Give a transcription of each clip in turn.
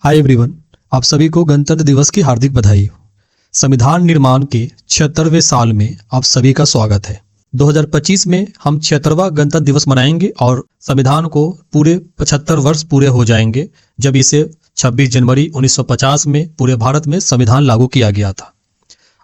Hi everyone, आप सभी को गणतंत्र दिवस की हार्दिक बधाई हो। संविधान निर्माण के 76वें साल में आप सभी का स्वागत है। 2025 में हम 76वां गणतंत्र दिवस मनाएंगे और संविधान को पूरे 75 वर्ष पूरे हो जाएंगे जब इसे 26 जनवरी 1950 में पूरे भारत में संविधान लागू किया गया था।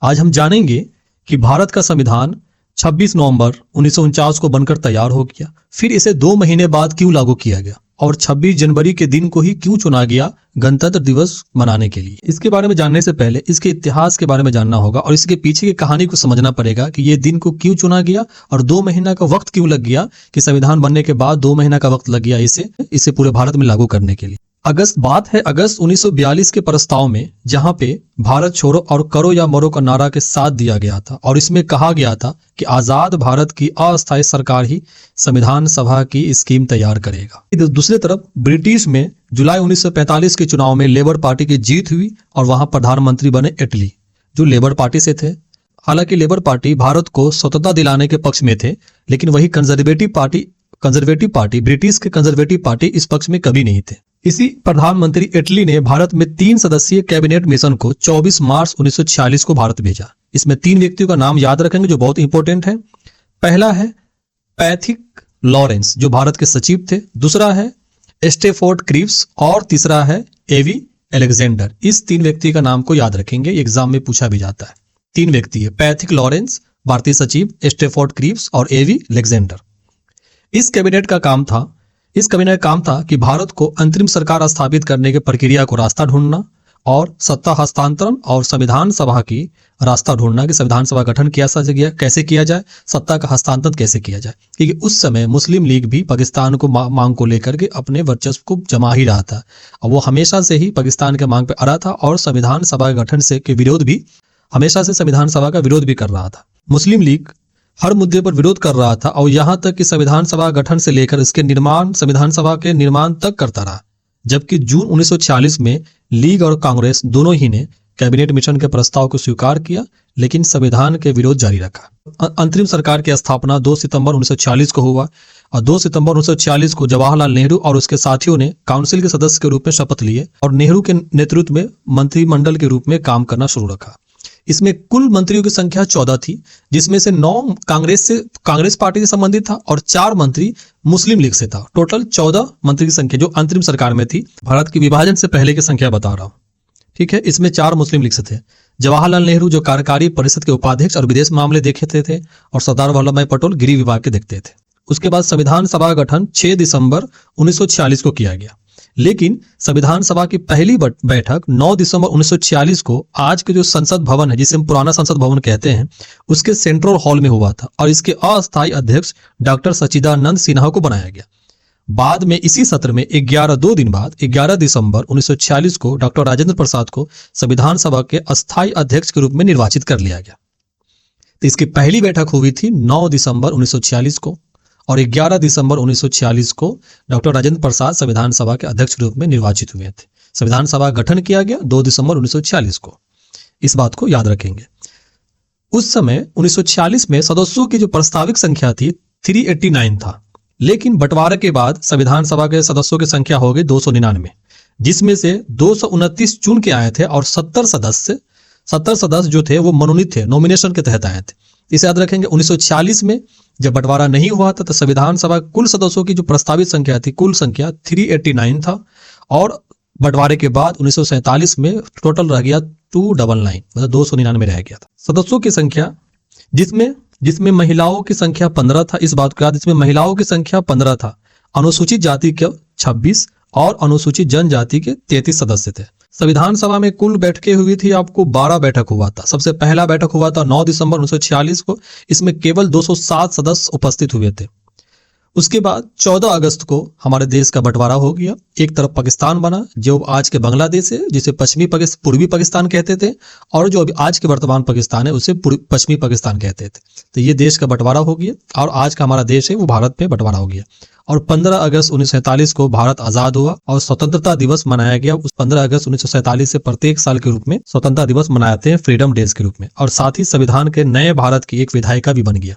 आज हम जानेंगे कि भारत का संविधान 26 नवंबर 1949 को बनकर तैयार हो गया, फिर इसे 2 महीने बाद क्यों लागू किया गया और 26 जनवरी के दिन को ही क्यों चुना गया गणतंत्र दिवस मनाने के लिए। इसके बारे में जानने से पहले इसके इतिहास के बारे में जानना होगा और इसके पीछे की कहानी को समझना पड़ेगा कि ये दिन को क्यों चुना गया और 2 महीना का वक्त क्यों लग गया, कि संविधान बनने के बाद 2 महीना का वक्त लग गया इसे पूरे भारत में लागू करने के लिए। अगस्त 1942 के प्रस्ताव में, जहां पे भारत छोड़ो और करो या मरो का नारा के साथ दिया गया था और इसमें कहा गया था कि आजाद भारत की अस्थायी सरकार ही संविधान सभा की स्कीम तैयार करेगा। दूसरी तरफ ब्रिटिश में जुलाई 1945 के चुनाव में लेबर पार्टी की जीत हुई और वहां प्रधानमंत्री बने एटली, जो लेबर पार्टी से थे। हालांकि लेबर पार्टी भारत को स्वतंत्रता दिलाने के पक्ष में थे, लेकिन वही कंजर्वेटिव पार्टी ब्रिटिश के कंजर्वेटिव पार्टी इस पक्ष में कभी नहीं थे। इसी प्रधानमंत्री एटली ने भारत में 3 सदस्यीय कैबिनेट मिशन को 24 मार्च 1946 को भारत भेजा। इसमें 3 व्यक्तियों का नाम याद रखेंगे जो बहुत इंपॉर्टेंट है। पहला है पैथिक लॉरेंस, जो भारत के सचिव थे। दूसरा है स्टेफोर्ड क्रिप्स और तीसरा है एवी अलेक्जेंडर। इस 3 व्यक्ति का नाम को याद रखेंगे, एग्जाम में पूछा भी जाता है। 3 व्यक्ति है, पैथिक लॉरेंस भारतीय सचिव, स्टेफोर्ड क्रिप्स और एवी अलेक्जेंडर। इस कैबिनेट का काम था कि भारत को अंतरिम सरकार स्थापित करने की प्रक्रिया को रास्ता ढूंढना और सत्ता हस्तांतरण और संविधान सभा की रास्ता ढूंढना कि संविधान सभा गठन कैसे किया जाए, सत्ता का हस्तांतरण कैसे किया जाए। क्योंकि उस समय मुस्लिम लीग भी पाकिस्तान को मांग को लेकर के अपने वर्चस्व को जमा ही रहा था और वो हमेशा से ही पाकिस्तान के मांग पे आ रहा था और संविधान सभा गठन से के विरोध भी हमेशा से संविधान सभा का विरोध भी कर रहा था। मुस्लिम लीग हर मुद्दे पर विरोध कर रहा था और यहां तक कि संविधान सभा गठन से लेकर इसके निर्माण, संविधान सभा के निर्माण तक करता रहा। जबकि जून 1946 में लीग और कांग्रेस दोनों ही ने कैबिनेट मिशन के प्रस्ताव को स्वीकार किया, लेकिन संविधान के विरोध जारी रखा। अंतरिम सरकार की स्थापना 2 सितंबर 1946 को हुआ और 2 सितंबर 1946 को जवाहरलाल नेहरू और उसके साथियों ने काउंसिल के सदस्य के रूप में शपथ लिए और नेहरू के नेतृत्व में मंत्रिमंडल के रूप में काम करना शुरू रखा। इसमें कुल मंत्रियों की संख्या 14 थी, जिसमें से 9 कांग्रेस पार्टी से संबंधित था और 4 मंत्री मुस्लिम लीग से था। टोटल 14 मंत्री की संख्या जो अंतरिम सरकार में थी। भारत की विभाजन से पहले की संख्या बता रहा हूं, ठीक है। इसमें 4 मुस्लिम लीग से थे। जवाहरलाल नेहरू जो कार्यकारी परिषद के उपाध्यक्ष और विदेश मामले देखते थे और सरदार वल्लभ भाई पटेल गृह विभाग के देखते थे। उसके बाद संविधान सभा गठन 6 दिसंबर 1946 को किया गया, लेकिन संविधान सभा की पहली बैठक 9 दिसंबर 1946 को आज के जो संसद भवन है, जिसे हम पुराना संसद भवन कहते हैं, उसके सेंट्रल हॉल में हुआ था और इसके अस्थायी अध्यक्ष डॉक्टर सच्चिदानंद सिन्हा को बनाया गया। बाद में इसी सत्र में 2 दिन बाद 11 दिसंबर 1946 को डॉक्टर राजेंद्र प्रसाद को संविधान सभा के अस्थायी अध्यक्ष के रूप में निर्वाचित कर लिया गया। तो इसकी पहली बैठक हुई थी 9 दिसंबर 1946 को और 11 दिसंबर 1946 को डॉक्टर राजेंद्र प्रसाद संविधान सभा के अध्यक्ष के रूप में निर्वाचित हुए थे। संविधान सभा गठन किया गया 2 दिसंबर 1946 को। इस बात को याद रखेंगे। उस समय 1946 में सदस्यों की जो प्रस्तावित संख्या थी 389 था, लेकिन बंटवारे के बाद संविधान सभा के सदस्यों की संख्या हो गई 299, जिसमें से 229 चुन के आए थे और 70 सदस्य जो थे वो मनोनीत थे, नॉमिनेशन के तहत आए थे। इसे याद रखेंगे। 1946 में जब बंटवारा नहीं हुआ था तो संविधान सभा कुल सदस्यों की जो प्रस्तावित संख्या थी, कुल संख्या 389 था और बंटवारे के बाद 1947 में टोटल रह गया 299, मतलब 299 रह गया था सदस्यों की संख्या, जिसमें महिलाओं की संख्या 15 था। इस बात को याद, इसमें महिलाओं की संख्या 15 था, अनुसूचित जाति के 26 और अनुसूचित जनजाति के 33 सदस्य थे। संविधान सभा में कुल बैठकें हुई थी, आपको 12 बैठक हुआ था। सबसे पहला बैठक हुआ था 9 दिसंबर 1946 को, इसमें केवल 207 सदस्य उपस्थित हुए थे। उसके बाद 14 अगस्त को हमारे देश का बंटवारा हो गया। एक तरफ पाकिस्तान बना जो आज के बांग्लादेश है, जिसे पूर्वी पाकिस्तान कहते थे, और जो अभी आज के वर्तमान पाकिस्तान है उसे पश्चिमी पाकिस्तान कहते थे। तो ये देश का बंटवारा हो गया और आज का हमारा देश है वो भारत में बंटवारा हो गया। और 15 अगस्त 1947 को भारत आजाद हुआ और स्वतंत्रता दिवस मनाया गया। उस 15 अगस्त 1947 से प्रत्येक साल के रूप में स्वतंत्रता दिवस मनाते हैं, फ्रीडम डेज के रूप में। और साथ ही संविधान के नए भारत की एक विधायिका भी बन गया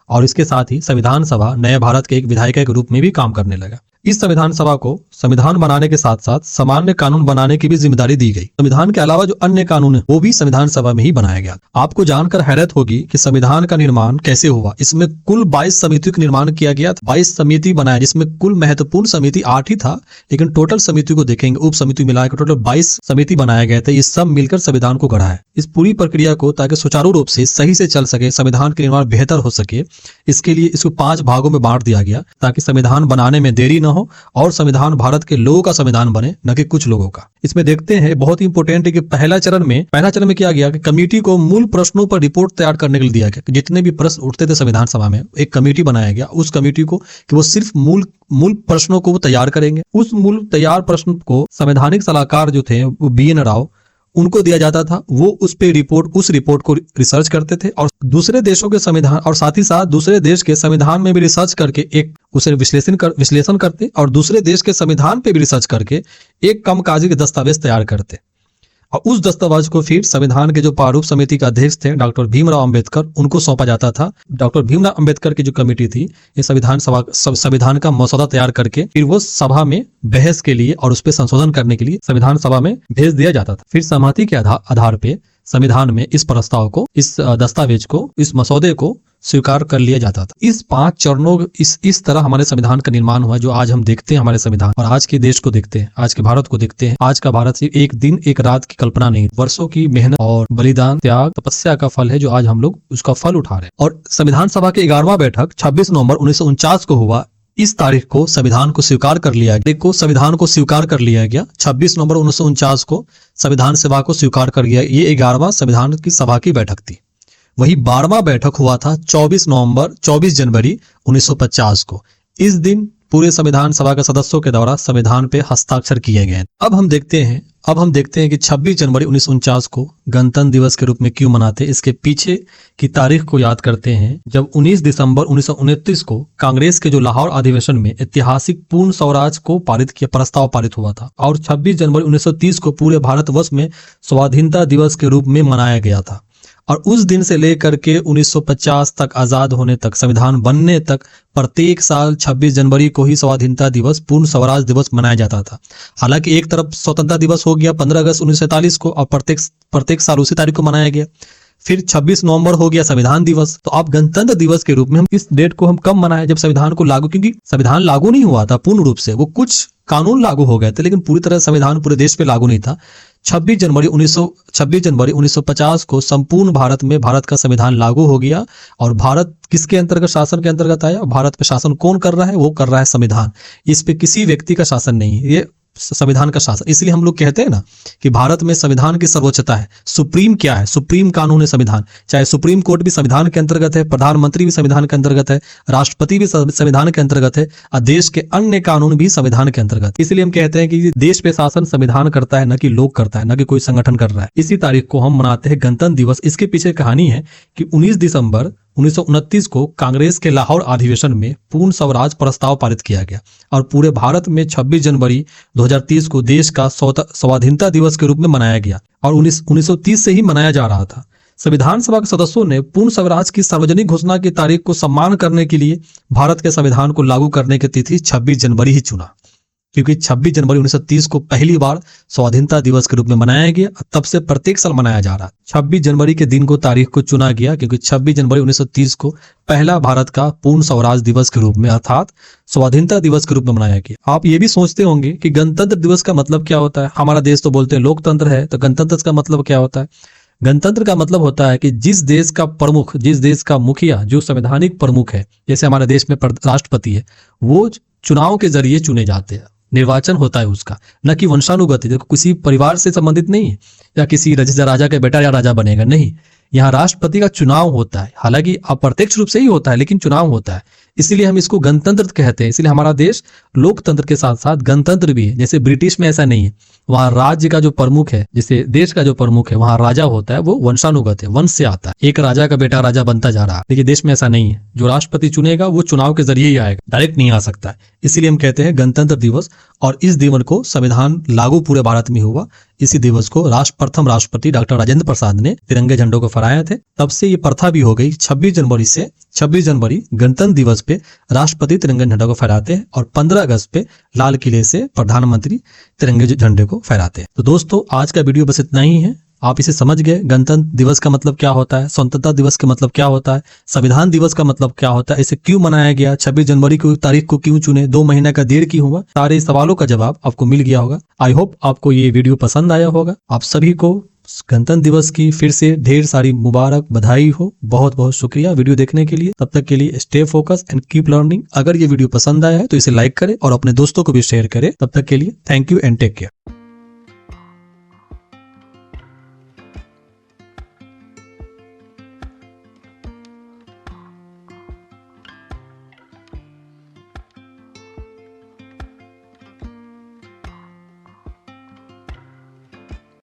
और इसके साथ ही संविधान सभा नए भारत के एक विधायिका के रूप में भी काम करने लगा। इस संविधान सभा को संविधान बनाने के साथ साथ सामान्य कानून बनाने की भी जिम्मेदारी दी गई। संविधान के अलावा जो अन्य कानून है वो भी संविधान सभा में ही बनाया गया। आपको जानकर हैरत होगी कि संविधान का निर्माण कैसे हुआ। इसमें कुल 22 समितियों का निर्माण किया गया, 22 समिति बनाया, जिसमें कुल महत्वपूर्ण समिति 8 ही था, लेकिन टोटल समिति को देखेंगे, उप समिति मिलाकर टोटल 22 समिति बनाए गए थे। ये सब मिलकर संविधान को गढ़ा है। इस पूरी प्रक्रिया को ताकि सुचारू रूप से सही से चल सके, संविधान के निर्माण बेहतर हो सके, इसके लिए इसको 5 भागों में बांट दिया गया ताकि संविधान बनाने में देरी न हो और संविधान भारत के लोगों का संविधान बने, न कि कुछ लोगों का। इसमें देखते हैं बहुत ही इंपॉर्टेंट है कि पहला चरण में किया गया कि कमेटी को मूल प्रश्नों पर रिपोर्ट तैयार करने के लिए दिया गया। जितने भी प्रश्न उठते थे संविधान सभा में, एक कमेटी बनाया गया उस कमेटी को कि वो सिर्फ मूल प्रश्नों को वो तैयार करेंगे। उस मूल तैयार प्रश्न को संवैधानिक सलाहकार जो थे वो BN राव, उनको दिया जाता था। वो उस रिपोर्ट को रिसर्च करते थे और दूसरे देशों के संविधान और साथ ही साथ दूसरे देश के संविधान में भी रिसर्च करके एक उसे विश्लेषण करते और दूसरे देश के संविधान पे भी रिसर्च करके एक कामकाजी दस्तावेज तैयार करते और उस दस्तावेज को फिर संविधान के जो प्रारूप समिति का अध्यक्ष थे डॉक्टर भीमराव अंबेडकर, उनको सौंपा जाता था। डॉक्टर भीमराव अंबेडकर की जो कमेटी थी, ये संविधान का मसौदा तैयार करके फिर वो सभा में बहस के लिए और उस पर संशोधन करने के लिए संविधान सभा में भेज दिया जाता था। फिर सहमति के आधार पे संविधान में इस प्रस्ताव को, इस दस्तावेज को, इस मसौदे को स्वीकार कर लिया जाता था। इस 5 चरणों इस तरह हमारे संविधान का निर्माण हुआ जो आज हम देखते हैं हमारे संविधान, और आज के देश को देखते हैं, आज के भारत को देखते हैं। आज का भारत सिर्फ एक दिन एक रात की कल्पना नहीं, वर्षों की मेहनत और बलिदान, त्याग, तपस्या का फल है जो आज हम लोग उसका फल उठा रहे हैं। और संविधान सभा की 11वां बैठक 26 नवंबर 1949 को हुआ। इस तारीख को संविधान को स्वीकार कर लिया गया। संविधान को स्वीकार कर लिया गया 26 नवंबर 1949 को संविधान सभा को स्वीकार कर गया। ये 11वां संविधान की सभा की बैठक थी। वही 12वां बैठक हुआ था 24 जनवरी 1950 को। इस दिन पूरे संविधान सभा के सदस्यों के द्वारा संविधान पे हस्ताक्षर किए गए। अब हम देखते हैं कि 26 जनवरी 1949 को गणतंत्र दिवस के रूप में क्यों मनाते हैं। इसके पीछे की तारीख को याद करते हैं, जब 19 दिसंबर 1929 को कांग्रेस के जो लाहौर अधिवेशन में ऐतिहासिक पूर्ण स्वराज को प्रस्ताव पारित हुआ था और 26 जनवरी 1930 को पूरे भारतवर्ष में स्वाधीनता दिवस के रूप में मनाया गया था। और उस दिन से लेकर के 1950 तक, आजाद होने तक, संविधान बनने तक प्रत्येक साल 26 जनवरी को ही स्वाधीनता दिवस, पूर्ण स्वराज दिवस मनाया जाता था। हालांकि एक तरफ स्वतंत्रता दिवस हो गया 15 अगस्त 1947 को और प्रत्येक साल उसी तारीख को मनाया गया। फिर 26 नवंबर हो गया संविधान दिवस। तो अब गणतंत्र दिवस के रूप में हम इस डेट को हम कब मनाए, जब संविधान को लागू, क्योंकि संविधान लागू नहीं हुआ था पूर्ण रूप से, वो कुछ कानून लागू हो गए थे लेकिन पूरी तरह संविधान पूरे देश पे लागू नहीं था। 26 जनवरी 1950 को संपूर्ण भारत में भारत का संविधान लागू हो गया। और भारत किसके अंतर्गत, शासन के अंतर्गत आया। भारत पे शासन कौन कर रहा है, वो कर रहा है संविधान। इस पे किसी व्यक्ति का शासन नहीं है, ये संविधान का शासन। इसलिए हम लोग कहते हैं ना कि भारत में संविधान की सर्वोच्चता है। सुप्रीम क्या है, सुप्रीम कानून है संविधान। चाहे सुप्रीम कोर्ट भी संविधान के अंतर्गत है, प्रधानमंत्री भी संविधान के अंतर्गत है, राष्ट्रपति भी संविधान के अंतर्गत है और देश के अन्य कानून भी संविधान के अंतर्गत। इसलिए हम कहते हैं कि देश पे शासन संविधान करता है, न कि लोग करता है, न कि कोई संगठन कर रहा है। इसी तारीख को हम मनाते हैं गणतंत्र दिवस। इसके पीछे कहानी है कि 19 दिसंबर 1929 को कांग्रेस के लाहौर अधिवेशन में पूर्ण स्वराज प्रस्ताव पारित किया गया और पूरे भारत में 26 जनवरी 2030 को देश का स्वाधीनता दिवस के रूप में मनाया गया और 1930 से ही मनाया जा रहा था। संविधान सभा के सदस्यों ने पूर्ण स्वराज की सार्वजनिक घोषणा की तारीख को सम्मान करने के लिए भारत के संविधान को लागू करने की तिथि 26 जनवरी ही चुना, क्योंकि 26 जनवरी 1930 को पहली बार स्वाधीनता दिवस के रूप में मनाया गया। तब से प्रत्येक साल मनाया जा रहा है। 26 जनवरी के दिन को, तारीख को चुना गया क्योंकि 26 जनवरी 1930 को पहला भारत का पूर्ण स्वराज दिवस के रूप में अर्थात स्वाधीनता दिवस के रूप में मनाया गया। आप ये भी सोचते होंगे कि गणतंत्र दिवस का मतलब क्या होता है। हमारा देश तो बोलते हैं लोकतंत्र है, तो गणतंत्र का मतलब क्या होता है। गणतंत्र का मतलब होता है कि जिस देश का प्रमुख, जिस देश का मुखिया, जो संवैधानिक प्रमुख है, जैसे हमारे देश में राष्ट्रपति है, वो चुनाव के जरिए चुने जाते हैं। निर्वाचन होता है उसका, न कि वंशानुगत, देखो किसी परिवार से संबंधित नहीं है या किसी राजा का बेटा या राजा बनेगा, नहीं। यहाँ राष्ट्रपति का चुनाव होता है, हालांकि अप्रत्यक्ष रूप से ही होता है लेकिन चुनाव होता है। इसीलिए हम इसको गणतंत्र कहते हैं। इसलिए हमारा देश लोकतंत्र के साथ साथ गणतंत्र भी है। जैसे ब्रिटिश में ऐसा नहीं है, वहाँ राज्य का जो प्रमुख है, जैसे देश का जो प्रमुख है, वहाँ राजा होता है, वो वंशानुगत है, वंश से आता है। एक राजा का बेटा राजा बनता जा रहा है, लेकिन देश में ऐसा नहीं है। जो राष्ट्रपति चुनेगा वो चुनाव के जरिए ही आएगा, डायरेक्ट नहीं आ सकता है। इसीलिए हम कहते हैं गणतंत्र दिवस। और इस दिवस को संविधान लागू पूरे भारत में हुआ। इसी दिवस को प्रथम राष्ट्रपति डॉक्टर राजेंद्र प्रसाद ने तिरंगे झंडों को फहराए थे। तब से ये प्रथा भी हो गई। 26 जनवरी गणतंत्र दिवस पे राष्ट्रपति तिरंगे झंडे को फहराते हैं और 15 अगस्त पे लाल किले से प्रधानमंत्री तिरंगे झंडे को फहराते हैं। तो दोस्तों, आज का वीडियो बस इतना ही है। आप इसे समझ गए, गणतंत्र दिवस का मतलब क्या होता है, स्वतंत्रता दिवस का मतलब क्या होता है, संविधान दिवस का मतलब क्या होता है, इसे क्यों मनाया गया, 26 जनवरी की तारीख को क्यों चुने, 2 महीने का देर क्यों हुआ। सारे सवालों का जवाब आपको मिल गया होगा। आई होप आपको ये वीडियो पसंद आया होगा। आप सभी को गणतंत्र दिवस की फिर से ढेर सारी मुबारक बधाई हो। बहुत बहुत शुक्रिया वीडियो देखने के लिए। तब तक के लिए stay focus and keep learning. अगर ये वीडियो पसंद आया है तो इसे लाइक करें और अपने दोस्तों को भी शेयर करें। तब तक के लिए thank you and take care.